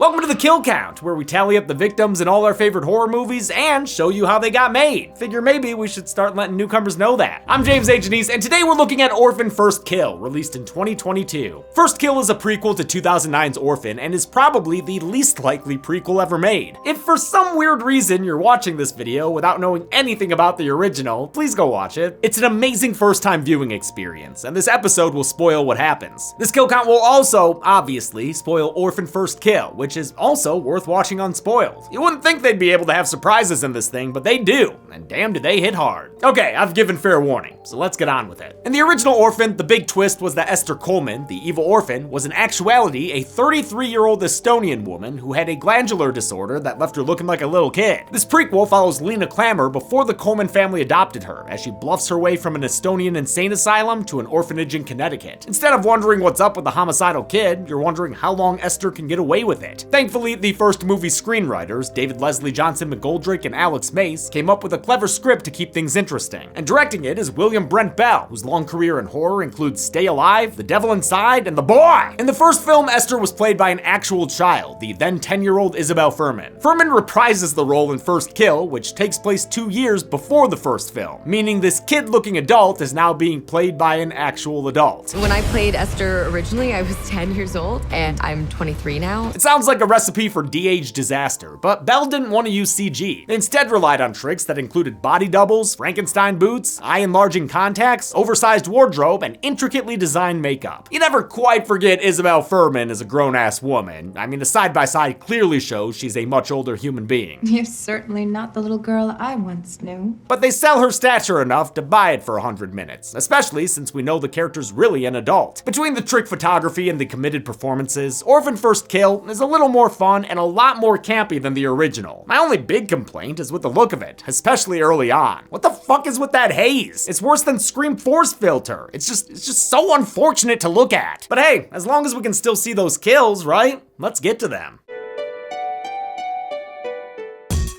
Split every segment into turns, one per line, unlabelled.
Welcome to the Kill Count, where we tally up the victims in all our favorite horror movies and show you how they got made. Figure maybe we should start letting newcomers know that. I'm James A. Janice, and today we're looking at Orphan First Kill, released in 2022. First Kill is a prequel to 2009's Orphan and is probably the least likely prequel ever made. If for some weird reason you're watching this video without knowing anything about the original, please go watch it. It's an amazing first-time viewing experience, and this episode will spoil what happens. This Kill Count will also, obviously, spoil Orphan First Kill, which is also worth watching unspoiled. You wouldn't think they'd be able to have surprises in this thing, but they do, and damn do they hit hard. Okay, I've given fair warning, so let's get on with it. In the original Orphan, the big twist was that Esther Coleman, the evil orphan, was in actuality a 33-year-old Estonian woman who had a glandular disorder that left her looking like a little kid. This prequel follows Lena Klammer before the Coleman family adopted her, as she bluffs her way from an Estonian insane asylum to an orphanage in Connecticut. Instead of wondering what's up with the homicidal kid, you're wondering how long Esther can get away with it. Thankfully, the first movie screenwriters, David Leslie Johnson-McGoldrick and Alex Mace, came up with a clever script to keep things interesting. And directing it is William Brent Bell, whose long career in horror includes Stay Alive, The Devil Inside, and The Boy! In the first film, Esther was played by an actual child, the then 10-year-old Isabel Fuhrman. Fuhrman reprises the role in First Kill, which takes place 2 years before the first film, meaning this kid-looking adult is now being played by an actual adult.
When I played Esther originally, I was 10 years old, and I'm 23 now.
It sounds like a recipe for de-age disaster, but Bell didn't want to use CG. They instead relied on tricks that included body doubles, Frankenstein boots, eye-enlarging contacts, oversized wardrobe, and intricately designed makeup. You never quite forget Isabel Fuhrman as a grown-ass woman. I mean, the side-by-side clearly shows she's a much older human being.
You're certainly not the little girl I once knew.
But they sell her stature enough to buy it for 100 minutes, especially since we know the character's really an adult. Between the trick photography and the committed performances, Orphan First Kill is a little more fun and a lot more campy than the original. My only big complaint is with the look of it, especially early on. What the fuck is with that haze? It's worse than Scream 4's filter. It's just so unfortunate to look at. But hey, as long as we can still see those kills, right? Let's get to them.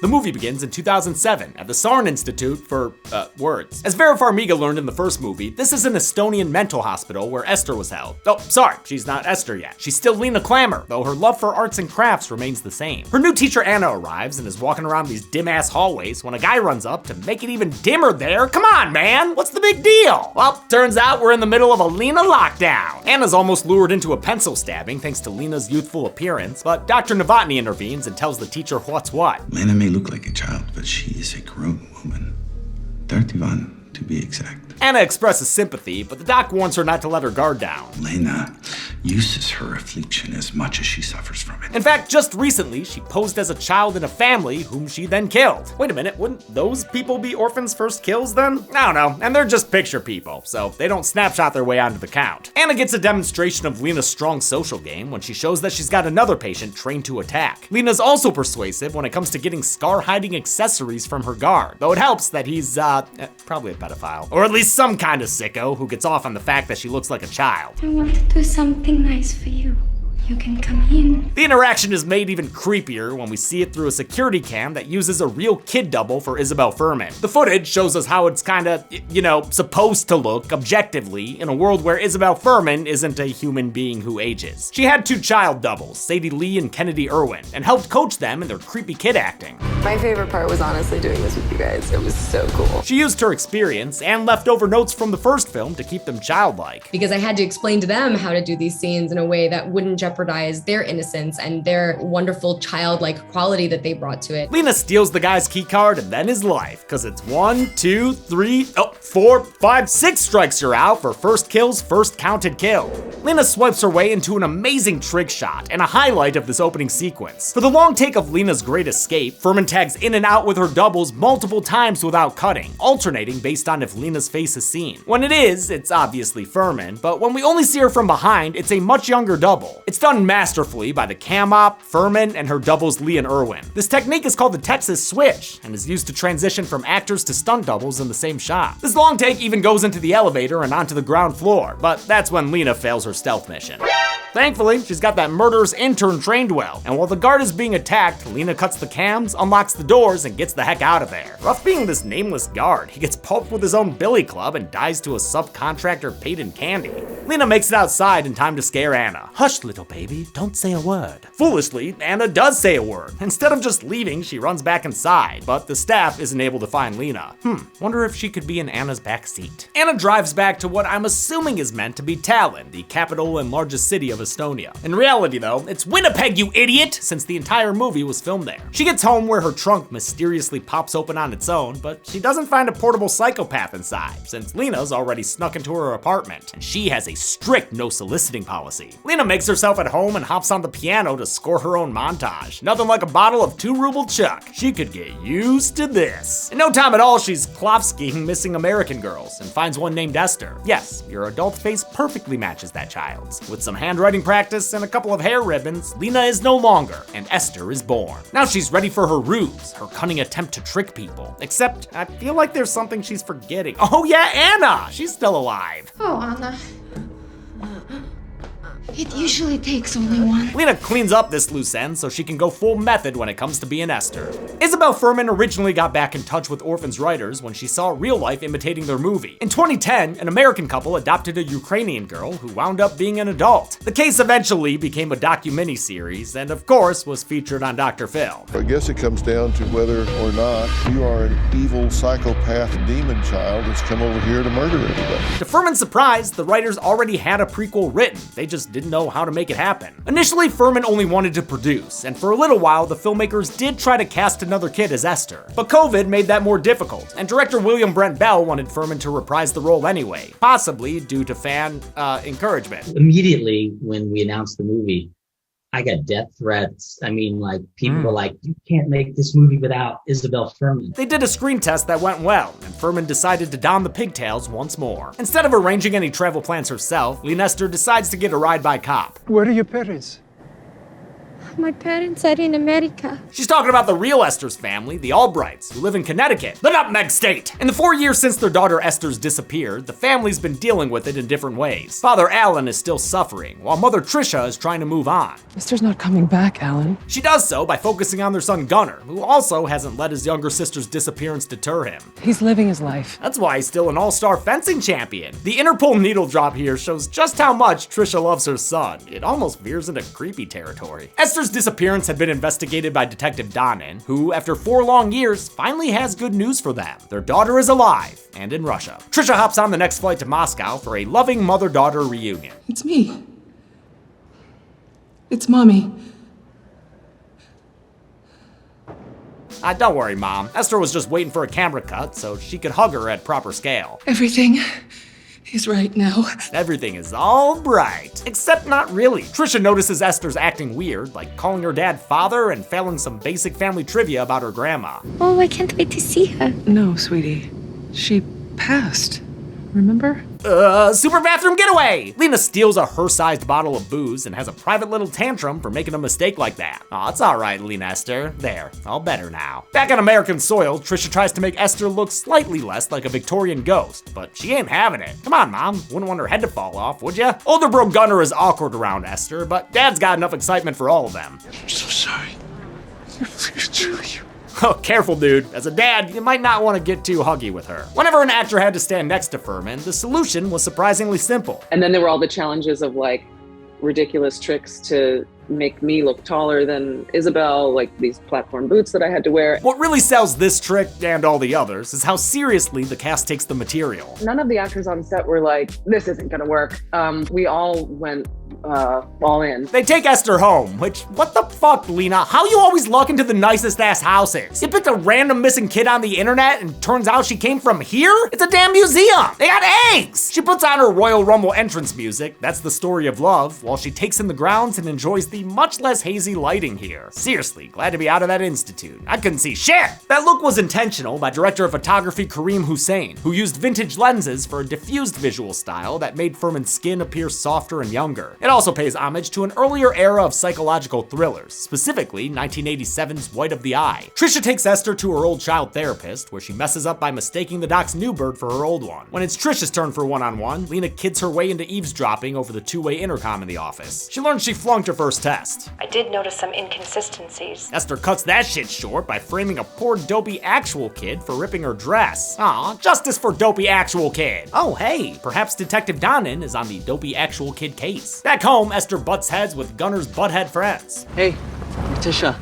The movie begins in 2007 at the Sarn Institute for, Words. As Vera Farmiga learned in the first movie, this is an Estonian mental hospital where Esther was held. Oh, sorry, she's not Esther yet. She's still Lena Klammer, though her love for arts and crafts remains the same. Her new teacher Anna arrives and is walking around these dim-ass hallways when a guy runs up to make it even dimmer there. Come on, man, what's the big deal? Well, turns out we're in the middle of a Lena lockdown. Anna's almost lured into a pencil stabbing thanks to Lena's youthful appearance, but Dr. Novotny intervenes and tells the teacher what's what.
Lena may look like a child, but she is a grown woman. 31, to be exact.
Anna expresses sympathy, but the doc warns her not to let her guard down.
Lena uses her affliction as much as she suffers from it.
In fact, just recently, she posed as a child in a family whom she then killed. Wait a minute, wouldn't those people be Orphan's first kills then? I don't know, and they're just picture people, so they don't snapshot their way onto the count. Anna gets a demonstration of Lena's strong social game when she shows that she's got another patient trained to attack. Lena's also persuasive when it comes to getting scar-hiding accessories from her guard, though it helps that he's, probably a pedophile. Or at least some kind of sicko who gets off on the fact that she looks like a child.
I want to do something nice for you. You can come in.
The interaction is made even creepier when we see it through a security cam that uses a real kid double for Isabel Fuhrman. The footage shows us how it's kinda, supposed to look objectively in a world where Isabel Fuhrman isn't a human being who ages. She had 2 child doubles, Sadie Lee and Kennedy Irwin, and helped coach them in their creepy kid acting.
My favorite part was honestly doing this with you guys. It was so cool.
She used her experience and leftover notes from the first film to keep them childlike.
Because I had to explain to them how to do these scenes in a way that wouldn't jeopardize their innocence and their wonderful childlike quality that they brought to it.
Lena steals the guy's key card and then his life, cause it's 1, 2, 3, 4, 5, 6 strikes you're out for First Kill's first counted kill. Lena swipes her way into an amazing trick shot and a highlight of this opening sequence. For the long take of Lena's great escape, Fuhrman tags in and out with her doubles multiple times without cutting, alternating based on if Lena's face is seen. When it is, it's obviously Fuhrman, but when we only see her from behind, it's a much younger double. It's done masterfully by the cam op, Fuhrman, and her doubles Lee and Irwin. This technique is called the Texas switch and is used to transition from actors to stunt doubles in the same shot. This long take even goes into the elevator and onto the ground floor, but that's when Lena fails her stealth mission. Thankfully, she's got that murderous intern trained well, and while the guard is being attacked, Lena cuts the cams, unlocks the doors, and gets the heck out of there. Rough being this nameless guard. He gets pulped with his own billy club and dies to a subcontractor paid in candy. Lena makes it outside in time to scare Anna. Hush, little baby, don't say a word. Foolishly, Anna does say a word. Instead of just leaving, she runs back inside, but the staff isn't able to find Lena. Wonder if she could be in Anna's back seat. Anna drives back to what I'm assuming is meant to be Tallinn, the capital and largest city of Estonia. In reality though, it's Winnipeg, you idiot, since the entire movie was filmed there. She gets home where her trunk mysteriously pops open on its own, but she doesn't find a portable psychopath inside, since Lena's already snuck into her apartment, and she has a strict no soliciting policy. Lena makes herself at home and hops on the piano to score her own montage. Nothing like a bottle of 2-ruble Chuck. She could get used to this. In no time at all, she's Klofskiing missing American girls and finds one named Esther. Yes, your adult face perfectly matches that child's. With some handwriting practice and a couple of hair ribbons, Lena is no longer, and Esther is born. Now she's ready for her ruse, her cunning attempt to trick people. Except, I feel like there's something she's forgetting. Oh yeah, Anna! She's still alive.
Oh, Anna. It usually takes only one.
Lena cleans up this loose end so she can go full method when it comes to being Esther. Isabel Fuhrman originally got back in touch with Orphan's writers when she saw real life imitating their movie. In 2010, an American couple adopted a Ukrainian girl who wound up being an adult. The case eventually became a docu-mini series and of course was featured on Dr. Phil.
I guess it comes down to whether or not you are an evil psychopath demon child that's come over here to murder everybody.
To Fuhrman's surprise, the writers already had a prequel written. They just didn't know how to make it happen. Initially, Fuhrman only wanted to produce, and for a little while, the filmmakers did try to cast another kid as Esther. But COVID made that more difficult, and director William Brent Bell wanted Fuhrman to reprise the role anyway, possibly due to fan encouragement.
Immediately when we announced the movie, I got death threats. I mean, like, people were like, you can't make this movie without Isabel Fuhrman.
They did a screen test that went well, and Fuhrman decided to don the pigtails once more. Instead of arranging any travel plans herself, Esther decides to get a ride by cop.
Where are your parents?
My parents are in America.
She's talking about the real Esther's family, the Albrights, who live in Connecticut, the Nutmeg State. In the 4 years since their daughter Esther's disappeared, the family's been dealing with it in different ways. Father Alan is still suffering, while Mother Tricia is trying to move on.
Esther's not coming back, Alan.
She does so by focusing on their son Gunnar, who also hasn't let his younger sister's disappearance deter him.
He's living his life.
That's why he's still an all-star fencing champion. The Interpol needle drop here shows just how much Tricia loves her son. It almost veers into creepy territory. Esther's disappearance had been investigated by Detective Donin, who, after 4 long years, finally has good news for them. Their daughter is alive, and in Russia. Tricia hops on the next flight to Moscow for a loving mother-daughter reunion.
It's me. It's Mommy.
Don't worry, Mom. Esther was just waiting for a camera cut so she could hug her at proper scale.
Everything is right now.
Everything is all bright. Except not really. Tricia notices Esther's acting weird, like calling her dad father and failing some basic family trivia about her grandma.
Oh, I can't wait to see her.
No, sweetie. She passed. Remember?
Super bathroom getaway! Lena steals a her-sized bottle of booze and has a private little tantrum for making a mistake like that. Aw, it's alright, Lena Esther. There, all better now. Back on American soil, Tricia tries to make Esther look slightly less like a Victorian ghost, but she ain't having it. Come on, Mom, wouldn't want her head to fall off, would ya? Older bro Gunnar is awkward around Esther, but Dad's got enough excitement for all of them.
I'm so sorry. Truly.
Oh, careful, dude. As a dad, you might not want to get too huggy with her. Whenever an actor had to stand next to Fuhrman, the solution was surprisingly simple.
And then there were all the challenges of like ridiculous tricks to make me look taller than Isabel, like these platform boots that I had to wear.
What really sells this trick and all the others is how seriously the cast takes the material.
None of the actors on set were like, this isn't gonna work. We all went all in.
They take Esther home, which, what the fuck, Lena? How you always luck into the nicest ass houses? You picked a random missing kid on the internet and turns out she came from here? It's a damn museum. They got eggs. She puts on her Royal Rumble entrance music, that's the story of love, while she takes in the grounds and enjoys the much less hazy lighting here. Seriously, glad to be out of that institute. I couldn't see shit! That look was intentional by director of photography Kareem Hussein, who used vintage lenses for a diffused visual style that made Furman's skin appear softer and younger. It also pays homage to an earlier era of psychological thrillers, specifically 1987's White of the Eye. Trisha takes Esther to her old child therapist, where she messes up by mistaking the doc's new bird for her old one. When it's Trisha's turn for one-on-one, Lena kids her way into eavesdropping over the two-way intercom in the office. She learns she flunked her first test.
I did notice some inconsistencies.
Esther cuts that shit short by framing a poor dopey actual kid for ripping her dress. Aw, justice for dopey actual kid. Oh hey, perhaps Detective Donnan is on the dopey actual kid case. Back home, Esther butts heads with Gunner's butthead friends.
Hey, Tisha.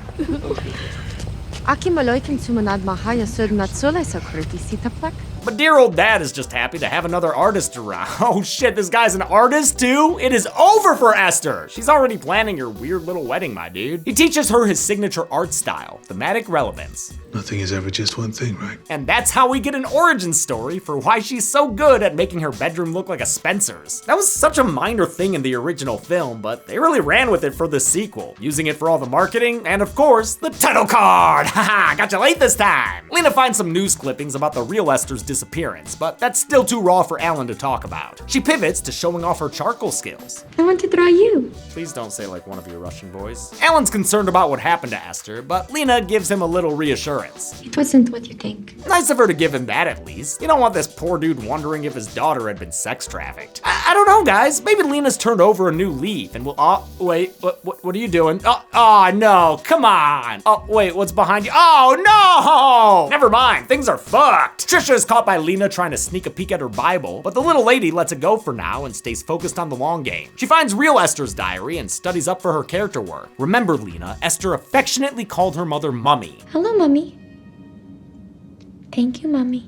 But dear old dad is just happy to have another artist around. Oh shit, this guy's an artist too? It is over for Esther! She's already planning her weird little wedding, my dude. He teaches her his signature art style, thematic relevance.
Nothing is ever just one thing, right?
And that's how we get an origin story for why she's so good at making her bedroom look like a Spencer's. That was such a minor thing in the original film, but they really ran with it for the sequel, using it for all the marketing and, of course, the title card! Haha, got you late this time! Lena finds some news clippings about the real Esther's disappearance, but that's still too raw for Alan to talk about. She pivots to showing off her charcoal skills.
I want to draw you.
Please don't say like one of your Russian boys. Alan's concerned about what happened to Esther, but Lena gives him a little reassurance.
It wasn't what you think.
Nice of her to give him that at least. You don't want this poor dude wondering if his daughter had been sex trafficked. I don't know, guys. Maybe Lena's turned over a new leaf and will. Oh, wait, what are you doing? Oh, no, come on. Oh, wait, what's behind you? Oh, no! Never mind, things are fucked. Trisha is caught by Lena trying to sneak a peek at her Bible, but the little lady lets it go for now and stays focused on the long game. She finds real Esther's diary and studies up for her character work. Remember, Lena, Esther affectionately called her mother Mummy.
Hello, Mummy. Thank you, Mummy.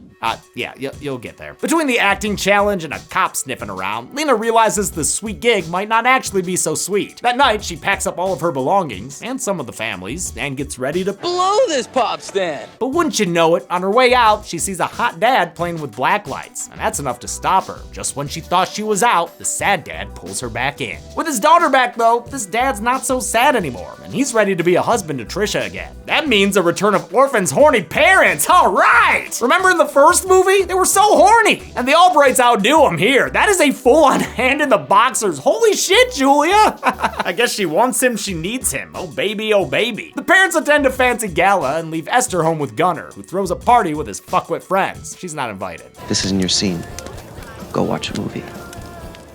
Yeah, you'll get there. Between the acting challenge and a cop sniffing around, Lena realizes the sweet gig might not actually be so sweet. That night, she packs up all of her belongings, and some of the family's, and gets ready to
Blow this pop stand!
But wouldn't you know it, on her way out, she sees a hot dad playing with black lights, and that's enough to stop her. Just when she thought she was out, the sad dad pulls her back in. With his daughter back though, this dad's not so sad anymore, and he's ready to be a husband to Trisha again. That means a return of Orphan's horny parents, alright! Remember in the first movie? They were so horny! And the Albrights outdo them here. That is a full-on hand in the boxers. Holy shit, Julia! I guess she wants him, she needs him. Oh baby, oh baby. The parents attend a fancy gala and leave Esther home with Gunner, who throws a party with his fuckwit friends. She's not invited.
This isn't your scene. Go watch a movie.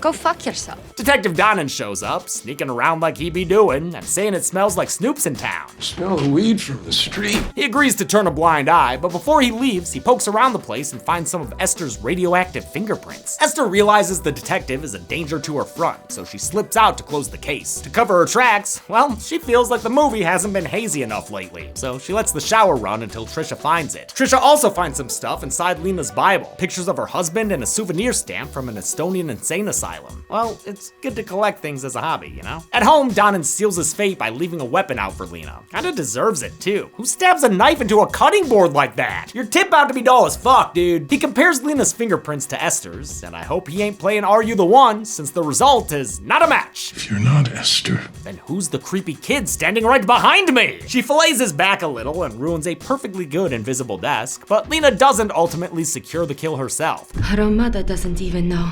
Go fuck yourself.
Detective Donnan shows up, sneaking around like he be doing, and saying it smells like Snoop's in town.
Smell the weed from the street.
He agrees to turn a blind eye, but before he leaves, he pokes around the place and finds some of Esther's radioactive fingerprints. Esther realizes the detective is a danger to her front, so she slips out to close the case. To cover her tracks, well, she feels like the movie hasn't been hazy enough lately, so she lets the shower run until Trisha finds it. Trisha also finds some stuff inside Lena's Bible, pictures of her husband and a souvenir stamp from an Estonian insane asylum. Well, it's good to collect things as a hobby, you know? At home, Donnan seals his fate by leaving a weapon out for Lena. Kinda deserves it, too. Who stabs a knife into a cutting board like that? Your tip out to be dull as fuck, dude. He compares Lena's fingerprints to Esther's, and I hope he ain't playing Are You the One, since the result is not a match.
If you're not Esther,
then who's the creepy kid standing right behind me? She fillets his back a little and ruins a perfectly good invisible desk, but Lena doesn't ultimately secure the kill herself.
Her own mother doesn't even know.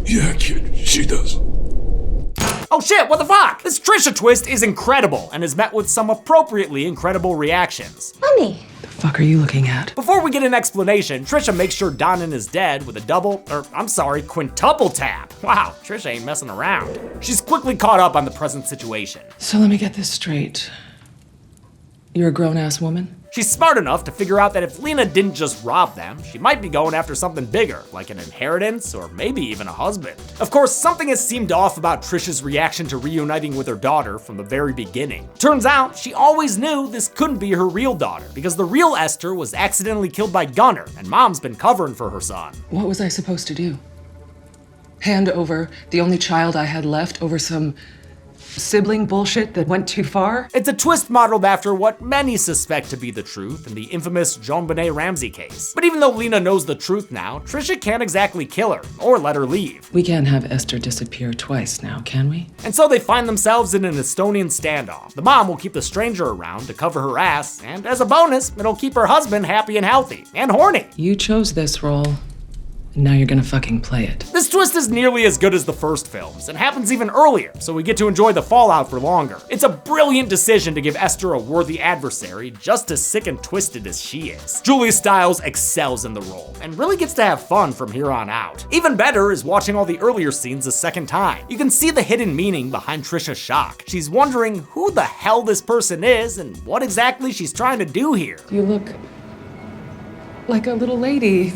Yeah, kid, she does.
Oh shit, what the fuck? This Trisha twist is incredible and is met with some appropriately incredible reactions.
Mummy.
The fuck are you looking at?
Before we get an explanation, Trisha makes sure Donnan is dead with a quintuple tap. Wow, Trisha ain't messing around. She's quickly caught up on the present situation.
So let me get this straight. You're a grown-ass woman?
She's smart enough to figure out that if Lena didn't just rob them, she might be going after something bigger, like an inheritance or maybe even a husband. Of course, something has seemed off about Trisha's reaction to reuniting with her daughter from the very beginning. Turns out, she always knew this couldn't be her real daughter, because the real Esther was accidentally killed by Gunner, and Mom's been covering for her son.
What was I supposed to do? Hand over the only child I had left over some
sibling bullshit that went too far?
It's a twist modeled after what many suspect to be the truth in the infamous JonBenet Ramsey case. But even though Lena knows the truth now, Trisha can't exactly kill her or let her leave.
We can't have Esther disappear twice now, can we?
And so they find themselves in an Estonian standoff. The mom will keep the stranger around to cover her ass, and as a bonus, it'll keep her husband happy and healthy and horny.
You chose this role. Now you're gonna fucking play it.
This twist is nearly as good as the first films, and happens even earlier, so we get to enjoy the fallout for longer. It's a brilliant decision to give Esther a worthy adversary, just as sick and twisted as she is. Julia Stiles excels in the role, and really gets to have fun from here on out. Even better is watching all the earlier scenes a second time. You can see the hidden meaning behind Trisha's shock. She's wondering who the hell this person is, and what exactly she's trying to do here.
You look like a little lady.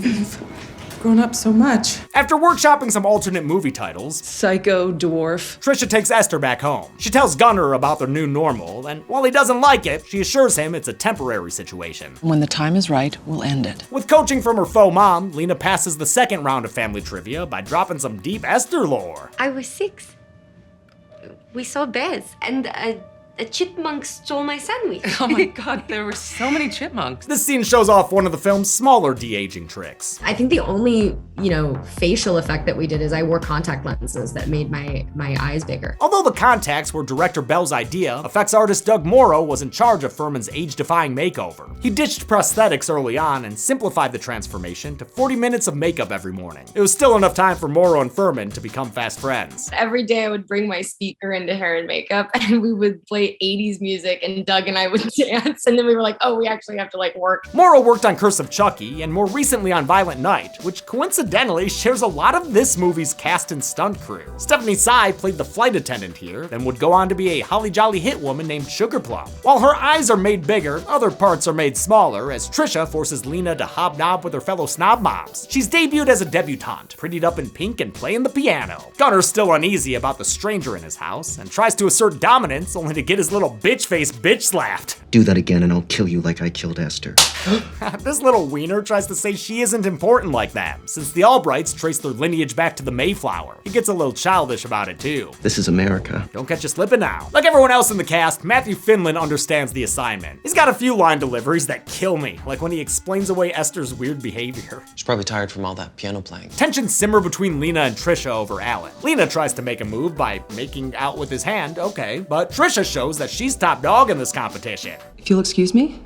Grown up so much.
After workshopping some alternate movie titles,
Psycho Dwarf,
Trisha takes Esther back home. She tells Gunnar about their new normal, and while he doesn't like it, she assures him it's a temporary situation.
When the time is right, we'll end it.
With coaching from her faux mom, Lena passes the second round of family trivia by dropping some deep Esther lore.
I was 6. We saw bears, and a chipmunk stole my sandwich.
Oh my god, there were so many chipmunks.
This scene shows off one of the film's smaller de-aging tricks.
I think the only, facial effect that we did is I wore contact lenses that made my eyes bigger.
Although the contacts were director Bell's idea, effects artist Doug Morrow was in charge of Furman's age-defying makeover. He ditched prosthetics early on and simplified the transformation to 40 minutes of makeup every morning. It was still enough time for Morrow and Furman to become fast friends.
Every day I would bring my speaker into hair and makeup and we would play 80s music and Doug and I would dance, and then we were like, oh, we actually have to work.
Morrow worked on Curse of Chucky and more recently on Violent Night, which coincidentally shares a lot of this movie's cast and stunt crew. Stephanie Sy played the flight attendant here, then would go on to be a holly jolly hit woman named Sugar Plum. While her eyes are made bigger, other parts are made smaller as Trisha forces Lena to hobnob with her fellow snob moms. She's debuted as a debutante, prettied up in pink and playing the piano. Gunner's still uneasy about the stranger in his house and tries to assert dominance only to get his little bitch face bitch slapped.
Do that again and I'll kill you like I killed Esther.
This little wiener tries to say she isn't important like them, since the Albrights trace their lineage back to the Mayflower. He gets a little childish about it too.
This is America.
Don't catch you slipping now. Like everyone else in the cast, Matthew Finlan understands the assignment. He's got a few line deliveries that kill me, like when he explains away Esther's weird behavior.
She's probably tired from all that piano playing.
Tensions simmer between Lena and Trisha over Alan. Lena tries to make a move by making out with his hand, okay, but Trisha shows that she's top dog in this competition.
If you'll excuse me,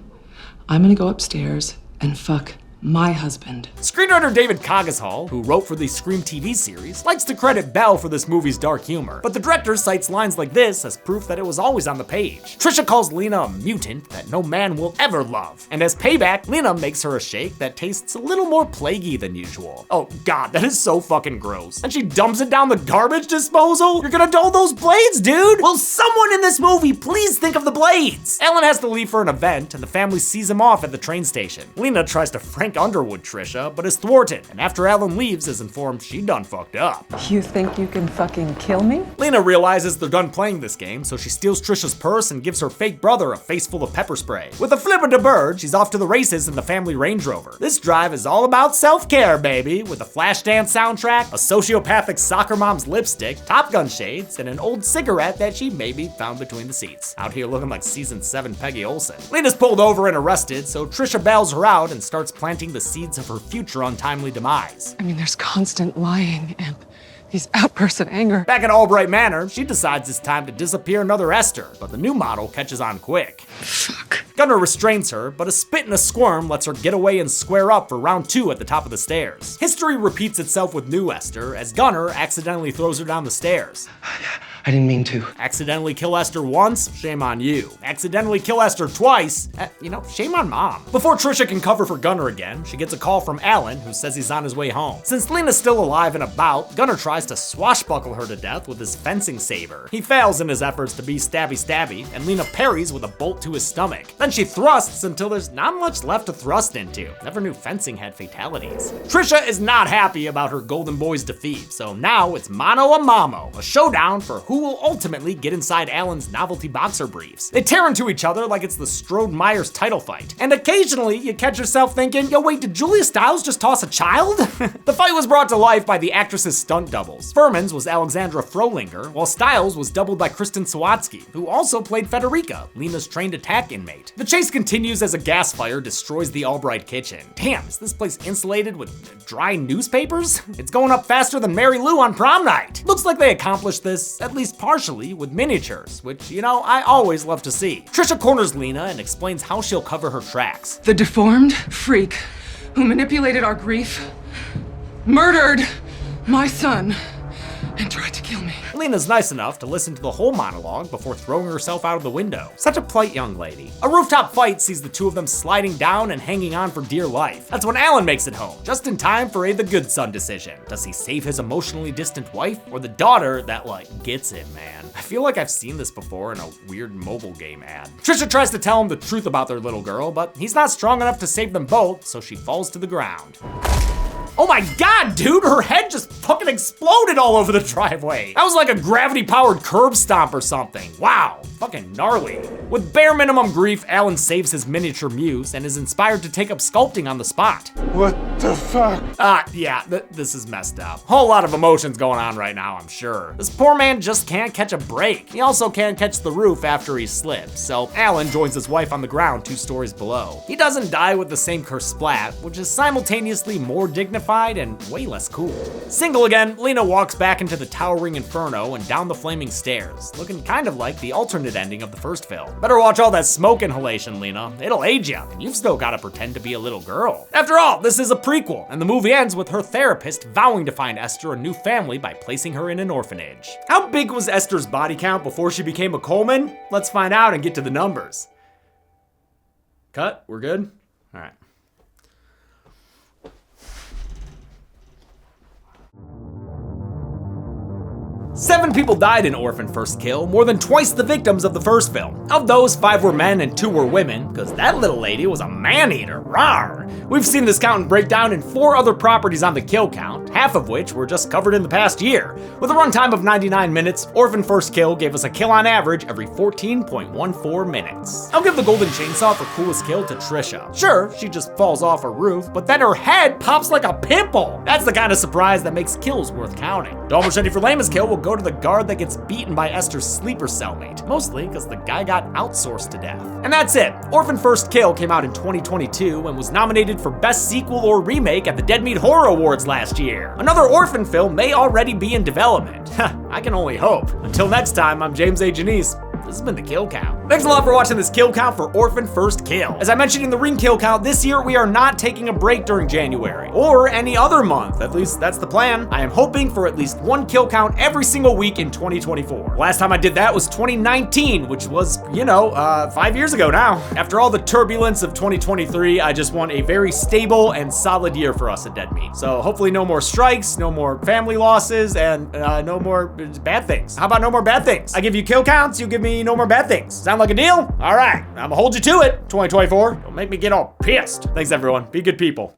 I'm gonna go upstairs and fuck my husband.
Screenwriter David Coggeshall, who wrote for the Scream TV series, likes to credit Bell for this movie's dark humor, but the director cites lines like this as proof that it was always on the page. Trisha calls Lena a mutant that no man will ever love, and as payback, Lena makes her a shake that tastes a little more plaguey than usual. Oh god, that is so fucking gross. And she dumps it down the garbage disposal? You're gonna dull those blades, dude? Will someone in this movie please think of the blades? Ellen has to leave for an event, and the family sees him off at the train station. Lena tries to Frank Underwood Trisha, but is thwarted, and after Alan leaves is informed she done fucked up.
You think you can fucking kill me?
Lena realizes they're done playing this game, so she steals Trisha's purse and gives her fake brother a face full of pepper spray. With a flip of the bird, she's off to the races in the family Range Rover. This drive is all about self-care, baby, with a Flashdance soundtrack, a sociopathic soccer mom's lipstick, Top Gun shades, and an old cigarette that she maybe found between the seats. Out here looking like season 7 Peggy Olson. Lena's pulled over and arrested, so Trisha bails her out and starts planting the seeds of her future untimely demise.
I mean, there's constant lying and these outbursts of anger.
Back at Albright Manor, she decides it's time to disappear another Esther, but the new model catches on quick.
Fuck.
Gunnar restrains her, but a spit and a squirm lets her get away and square up for round 2 at the top of the stairs. History repeats itself with new Esther, as Gunnar accidentally throws her down the stairs.
I didn't mean to.
Accidentally kill Esther once? Shame on you. Accidentally kill Esther twice? Shame on mom. Before Trisha can cover for Gunnar again, she gets a call from Alan, who says he's on his way home. Since Lena's still alive and about, Gunnar tries to swashbuckle her to death with his fencing saber. He fails in his efforts to be stabby, and Lena parries with a bolt to his stomach. Then she thrusts until there's not much left to thrust into. Never knew fencing had fatalities. Trisha is not happy about her Golden Boy's defeat, so now it's mano a mano, a showdown for who who will ultimately get inside Alan's novelty boxer briefs. They tear into each other like it's the Strode-Myers title fight. And occasionally, you catch yourself thinking, yo wait, did Julia Stiles just toss a child? The fight was brought to life by the actress's stunt doubles. Furman's was Alexandra Frolinger, while Stiles was doubled by Kristen Sawatsky, who also played Federica, Lena's trained attack inmate. The chase continues as a gas fire destroys the Albright kitchen. Damn, is this place insulated with dry newspapers? It's going up faster than Mary Lou on prom night. Looks like they accomplished this, at least partially, with miniatures, which, you know, I always love to see. Trisha corners Lena and explains how she'll cover her tracks.
The deformed freak who manipulated our grief, murdered my son, and tried to kill me.
Lena's nice enough to listen to the whole monologue before throwing herself out of the window. Such a polite young lady. A rooftop fight sees the two of them sliding down and hanging on for dear life. That's when Alan makes it home, just in time for the good son decision. Does he save his emotionally distant wife or the daughter that gets him, man? I feel like I've seen this before in a weird mobile game ad. Trisha tries to tell him the truth about their little girl, but he's not strong enough to save them both, so she falls to the ground. Oh my god, dude, her head just fucking exploded all over the driveway. That was like a gravity-powered curb stomp or something. Wow, fucking gnarly. With bare minimum grief, Alan saves his miniature muse and is inspired to take up sculpting on the spot.
What the fuck?
Yeah, this is messed up. Whole lot of emotions going on right now, I'm sure. This poor man just can't catch a break. He also can't catch the roof after he slips, so Alan joins his wife on the ground 2 stories below. He doesn't die with the same curse splat, which is simultaneously more dignified and way less cool. Single again, Lena walks back into the towering inferno and down the flaming stairs, looking kind of like the alternate ending of the first film. Better watch all that smoke inhalation, Lena. It'll age you, and you've still gotta pretend to be a little girl. After all, this is a prequel, and the movie ends with her therapist vowing to find Esther a new family by placing her in an orphanage. How big was Esther's body count before she became a Coleman? Let's find out and get to the numbers. Cut, we're good? All right. 7 people died in Orphan First Kill, more than twice the victims of the first film. Of those, 5 were men and 2 were women, because that little lady was a man-eater, rawr. We've seen this count and breakdown in 4 other properties on the kill count, half of which were just covered in the past year. With a runtime of 99 minutes, Orphan First Kill gave us a kill on average every 14.14 minutes. I'll give the golden chainsaw for coolest kill to Trisha. Sure, she just falls off a roof, but then her head pops like a pimple. That's the kind of surprise that makes kills worth counting. Dollar Machete for lamest kill will go to the guard that gets beaten by Esther's sleeper cellmate, mostly because the guy got outsourced to death. And that's it. Orphan First Kill came out in 2022 and was nominated for Best Sequel or Remake at the Dead Meat Horror Awards last year. Another Orphan film may already be in development. I can only hope. Until next time, I'm James A. Janice. This has been the Kill Count. Thanks a lot for watching this Kill Count for Orphan First Kill. As I mentioned in the Ring Kill Count, this year we are not taking a break during January, or any other month, at least that's the plan. I am hoping for at least 1 kill count every single week in 2024. Last time I did that was 2019, which was, 5 years ago now. After all the turbulence of 2023, I just want a very stable and solid year for us at Dead Meat. So hopefully no more strikes, no more family losses, and no more bad things. How about no more bad things? I give you kill counts, you give me no more bad things. Sound like a deal? All right, I'm gonna hold you to it, 2024. Don't make me get all pissed. Thanks everyone, be good people.